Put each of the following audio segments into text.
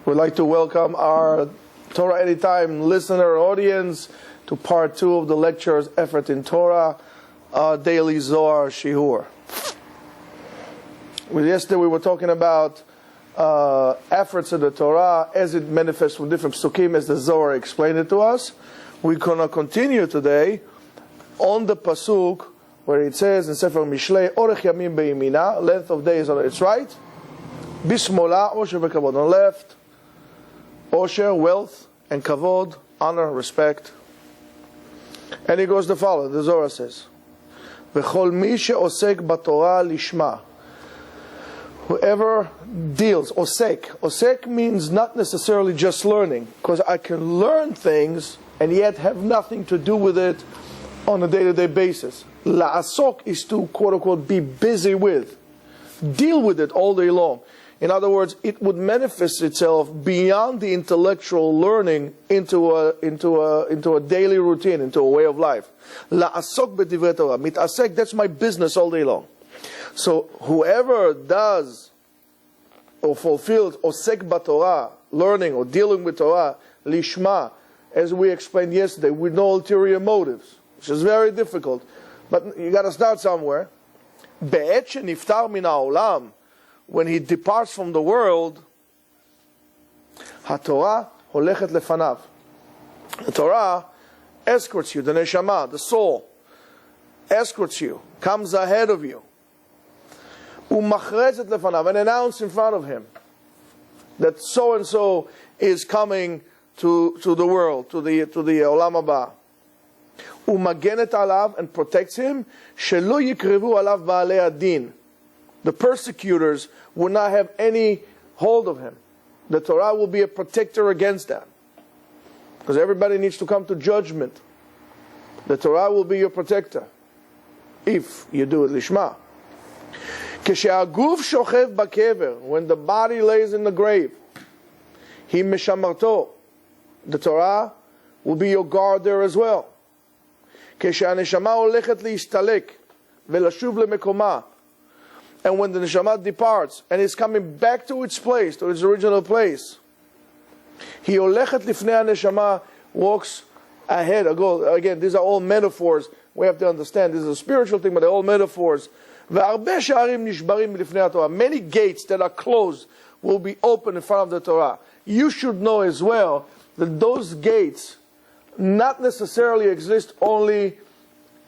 We'd like to welcome our Torah Anytime listener audience to part 2 of the lectures, Effort in Torah, our daily Zohar Shiur. Yesterday we were talking about efforts in the Torah as it manifests from different psukim as the Zohar explained it to us. We're going to continue today on the pasuk where it says in Sefer Mishlei, Orech Yamim Be'imina, length of days on its right, Bismola, Osher V'Kavod on the left, Osher, wealth and Kavod, honor, respect. And it goes the following, the Zohar says, V'chol mi she'osek b'Torah lishma. Whoever deals, osek means not necessarily just learning, because I can learn things and yet have nothing to do with it on a day-to-day basis. La'asok is to, quote-unquote, be busy with. Deal with it all day long. In other words, it would manifest itself beyond the intellectual learning into a daily routine, into a way of life. La'asok b'divrei Torah. Mitasek, that's my business all day long. So whoever does or fulfills osek b'Torah, learning or dealing with Torah, lishma, as we explained yesterday, with no ulterior motives, which is very difficult. But you got to start somewhere. Be'et she'niftar min ha'olam, when he departs from the world, HaTorah holechet lefanav. The Torah escorts you, the neshama, the soul, escorts you, comes ahead of you. Umachrezet lefanav, and announce in front of him that so and so is coming to the world, to the olam haba. Umagenet alav, and protects him. Shelo yikrevu alav ba'alei adin. The persecutors will not have any hold of him. The Torah will be a protector against that. Because everybody needs to come to judgment. The Torah will be your protector. If you do it lishma. Keshe'aguf shochev bakever, when the body lays in the grave, he meshamarto. The Torah will be your guard there as well. Keshe'aneshama olechet leistalek velashuv lemekoma. And when the neshama departs and is coming back to its place, to its original place, he olechet lifnei neshama, walks ahead. Again, these are all metaphors. We have to understand this is a spiritual thing, but they're all metaphors. Many gates that are closed will be open in front of the Torah. You should know as well that those gates not necessarily exist only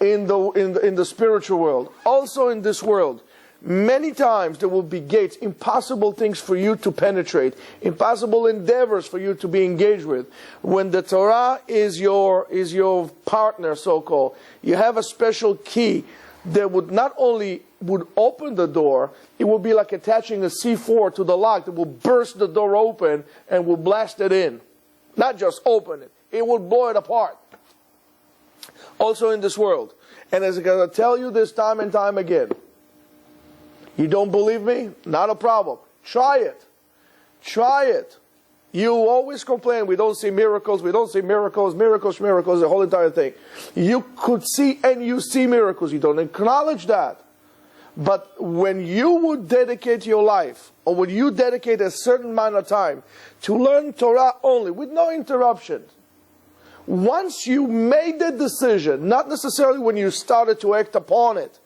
in the spiritual world, also in this world. Many times there will be gates, impossible things for you to penetrate, impossible endeavors for you to be engaged with. When the Torah is your partner, so-called, you have a special key that would not only would open the door, it would be like attaching a C4 to the lock that will burst the door open and will blast it in. Not just open it, it will blow it apart. Also in this world. And as I'm going to tell you this time and time again, you don't believe me? Not a problem. Try it. Try it. You always complain, we don't see miracles, miracles, the whole entire thing. You could see and you see miracles. You don't acknowledge that. But when you would dedicate your life, or when you dedicate a certain amount of time to learn Torah only, with no interruptions, once you made the decision, not necessarily when you started to act upon it,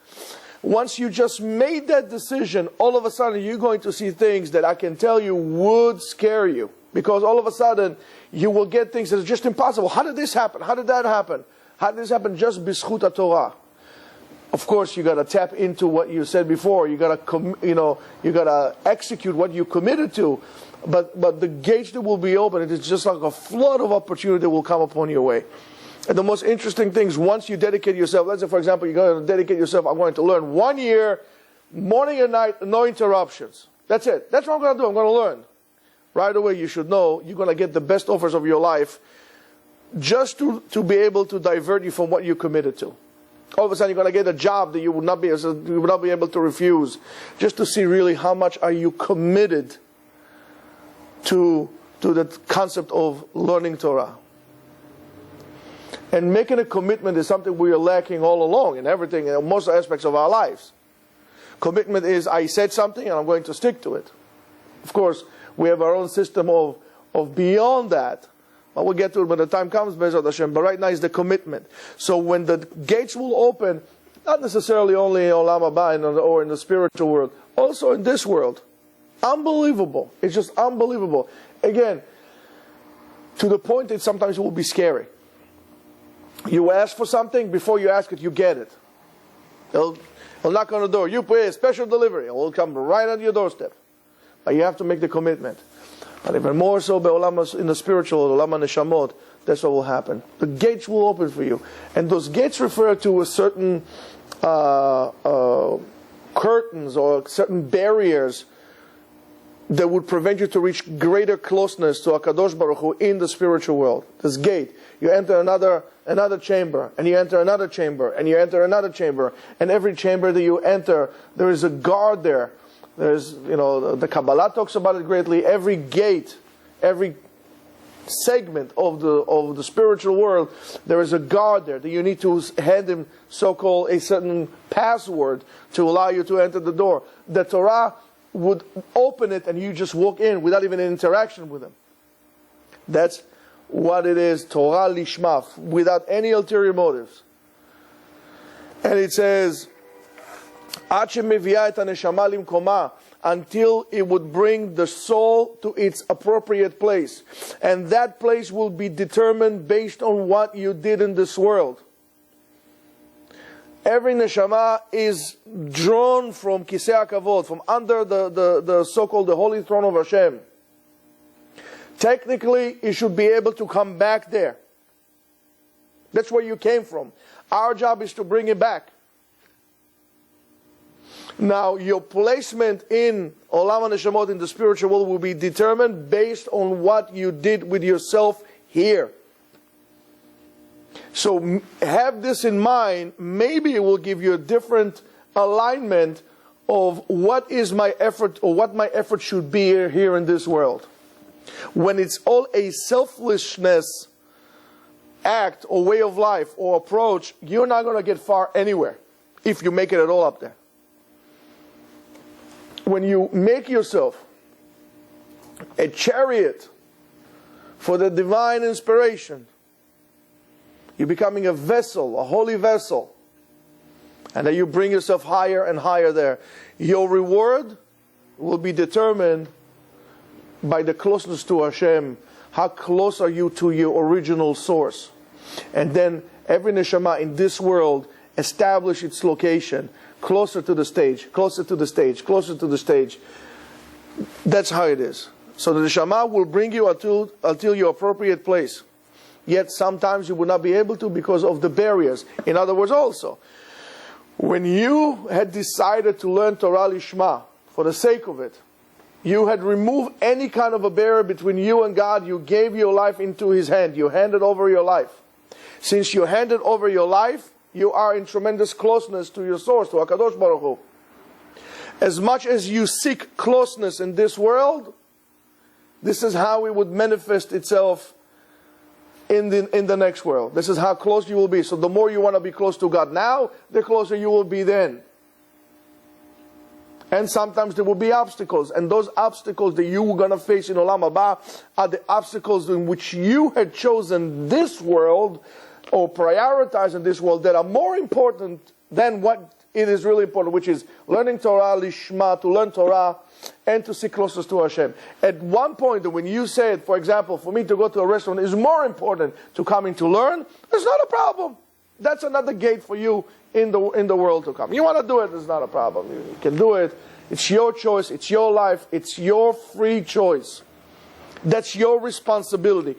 once you just made that decision, all of a sudden you're going to see things that I can tell you would scare you. Because all of a sudden you will get things that are just impossible. How did this happen? How did that happen? How did this happen? Just b'schut Torah. Of course, you got to tap into what you said before. You got to execute what you committed to. But the gates that will be open, it is just like a flood of opportunity that will come upon your way. And the most interesting things, once you dedicate yourself, let's say for example, you're going to dedicate yourself, I'm going to learn 1 year, morning and night, no interruptions. That's it. That's what I'm going to do. I'm going to learn. Right away you should know you're going to get the best offers of your life just to be able to divert you from what you committed to. All of a sudden you're going to get a job that you would not be able to refuse, just to see really how much are you committed to the concept of learning Torah. And making a commitment is something we are lacking all along in everything, in most aspects of our lives. Commitment is, I said something and I'm going to stick to it. Of course, We have our own system of beyond that. But we'll get to it when the time comes, Be'ezrat Hashem. But right now is the commitment. So when the gates will open, not necessarily only in Olam Haba or in the spiritual world, also in this world. Unbelievable. It's just unbelievable. Again, to the point that sometimes it will be scary. You ask for something, before you ask it, you get it. He'll knock on the door. You pay a special delivery. It will come right on your doorstep. But you have to make the commitment. But even more so in the spiritual, Olam HaNeshamot, that's what will happen. The gates will open for you. And those gates refer to a certain curtains or certain barriers that would prevent you to reach greater closeness to HaKadosh Baruch Hu in the spiritual world. This gate. You enter another chamber, and you enter another chamber, and you enter another chamber. And every chamber that you enter, there is a guard there. There's, the Kabbalah talks about it greatly. Every gate, every segment of the spiritual world, there is a guard there that you need to hand him so-called a certain password to allow you to enter the door. The Torah would open it and you just walk in without even an interaction with him. That's what it is, Torah Lishma, without any ulterior motives. And it says, until it would bring the soul to its appropriate place. And that place will be determined based on what you did in this world. Every neshama is drawn from Kisei HaKavod, from under the so-called the holy throne of Hashem. Technically, you should be able to come back there. That's where you came from. Our job is to bring it back. Now, your placement in Olam HaNeshamot, in the spiritual world, will be determined based on what you did with yourself here. So, have this in mind. Maybe it will give you a different alignment of what is my effort, or what my effort should be here in this world. When it's all a selflessness act or way of life or approach, you're not going to get far anywhere if you make it at all up there. When you make yourself a chariot for the divine inspiration, you're becoming a vessel, a holy vessel, and then you bring yourself higher and higher there. Your reward will be determined by the closeness to Hashem. How close are you to your original source? And then every neshama in this world establish its location closer to the stage, closer to the stage, closer to the stage. That's how it is. So the neshama will bring you until your appropriate place. Yet sometimes you will not be able to because of the barriers. In other words, also, when you had decided to learn Torah Lishma for the sake of it, you had removed any kind of a barrier between you and God. You gave your life into His hand. You handed over your life. Since you handed over your life, you are in tremendous closeness to your source, to HaKadosh Baruch Hu. As much as you seek closeness in this world, this is how it would manifest itself in the next world. This is how close you will be. So the more you want to be close to God now, the closer you will be then. And sometimes there will be obstacles. And those obstacles that you are going to face in Olam Haba are the obstacles in which you had chosen this world or prioritized in this world that are more important than what it is really important, which is learning Torah Lishma, to learn Torah and to seek closeness to Hashem. At one point, when you said, for example, for me to go to a restaurant is more important to come in to learn, it's not a problem. That's another gate for you in the world to come. You want to do it, it's not a problem. You can do it. It's your choice. It's your life. It's your free choice. That's your responsibility.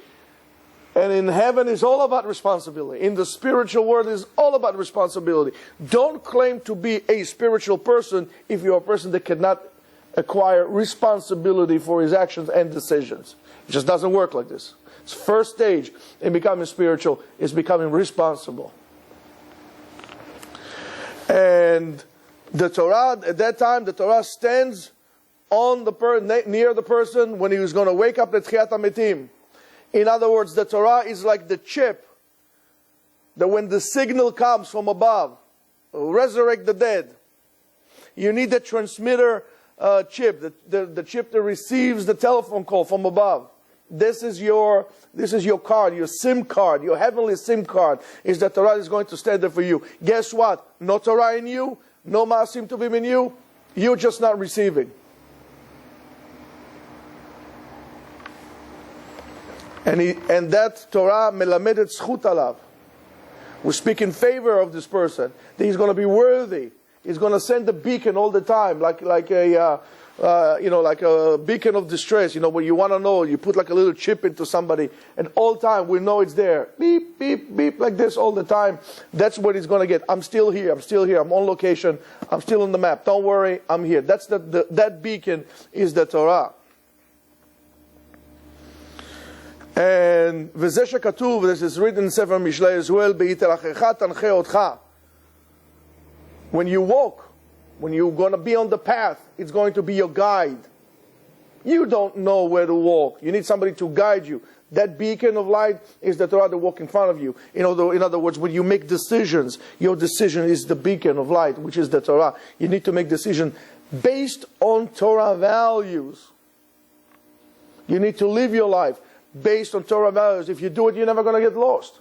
And in heaven is all about responsibility. In the spiritual world is all about responsibility. Don't claim to be a spiritual person if you're a person that cannot acquire responsibility for his actions and decisions. It just doesn't work like this. It's first stage in becoming spiritual is becoming responsible. And the Torah, at that time, the Torah stands on near the person when he was going to wake up the Tchiyat HaMetim. In other words, the Torah is like the chip that when the signal comes from above, resurrect the dead, you need the transmitter chip, the chip that receives the telephone call from above. This is your card, your SIM card, your heavenly SIM card, is that Torah is going to stand there for you. Guess what? No Torah in you, no Ma'asim Tovim in you, you're just not receiving. And that Torah melamedet zchut alav. We speak in favor of this person, that he's going to be worthy. He's going to send a beacon all the time, like a beacon of distress. When you want to know, you put like a little chip into somebody, and all the time we know it's there. Beep, beep, beep, like this all the time. That's what he's going to get. I'm still here. I'm on location. I'm still on the map. Don't worry, I'm here. That's that beacon is the Torah. And v'zeh shekatuv, this is written in Sefer Mishlei as well, be'iterachecha tanche otcha. When you walk, when you're going to be on the path, it's going to be your guide. You don't know where to walk. You need somebody to guide you. That beacon of light is the Torah that walks in front of you. In other words, when you make decisions, your decision is the beacon of light, which is the Torah. You need to make decisions based on Torah values. You need to live your life based on Torah values. If you do it, you're never going to get lost.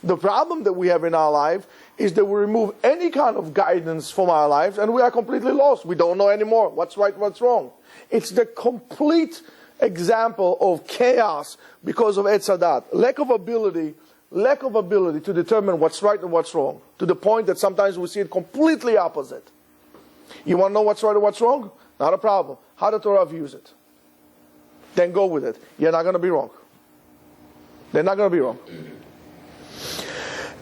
The problem that we have in our life is that we remove any kind of guidance from our lives and we are completely lost. We don't know anymore what's right, what's wrong. It's the complete example of chaos because of Etz Hadat. Lack of ability to determine what's right and what's wrong. To the point that sometimes we see it completely opposite. You want to know what's right and what's wrong? Not a problem. How the Torah views it. Then go with it. You're not going to be wrong. They're not going to be wrong.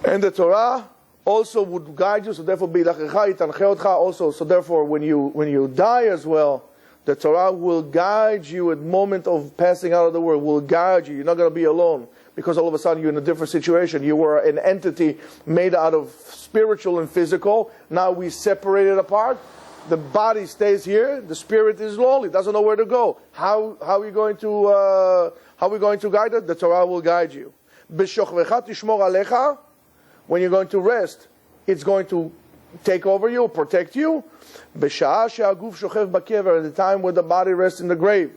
And the Torah also would guide you, so therefore also, so therefore when you die as well, the Torah will guide you at the moment of passing out of the world, will guide you. You're not going to be alone, because all of a sudden you're in a different situation. You were an entity made out of spiritual and physical. Now we separate it apart. The body stays here, the spirit is lonely, doesn't know where to go. How are we going to guide it? The Torah will guide you. B'shochvecha tishmor alecha. When you're going to rest, it's going to take over you, protect you. B'sha'ah she'aguf shochev b'kever, at the time where the body rests in the grave.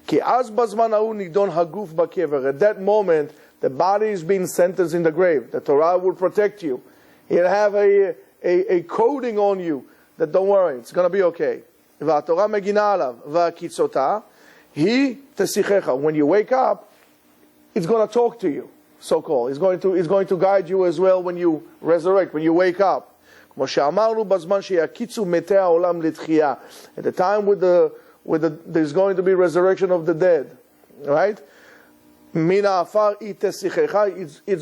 Ki az bazman ha'u nidon haguf b'kever. At that moment, the body is being sentenced in the grave. The Torah will protect you. It'll have a coating on you that don't worry, it's going to be okay. V'atorah megina alav v'akitzota hi tesichecha. When you wake up, it's going to talk to you. So-called. It's going to guide you as well when you resurrect, when you wake up. At the time there's going to be resurrection of the dead. Right? It's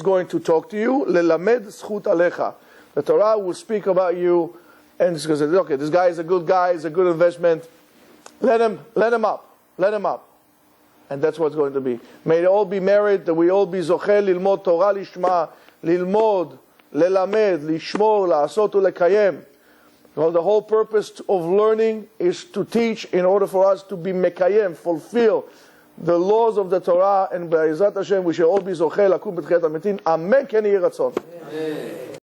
going to talk to you. The Torah will speak about you, and it's going to say, okay, this guy is a good guy, it's a good investment. Let him up. And that's what's going to be. May they all be married, that we all be zochel, lilmod Torah lishma, lilmod, lelamed, lishmor, la'asot u'lekayem. Well, the whole purpose of learning is to teach in order for us to be mekayem, fulfill the laws of the Torah, and be'ezrat Hashem we shall all be zochel, lakum b'tchiyat hametim. Amen. Ken yeh ratzon.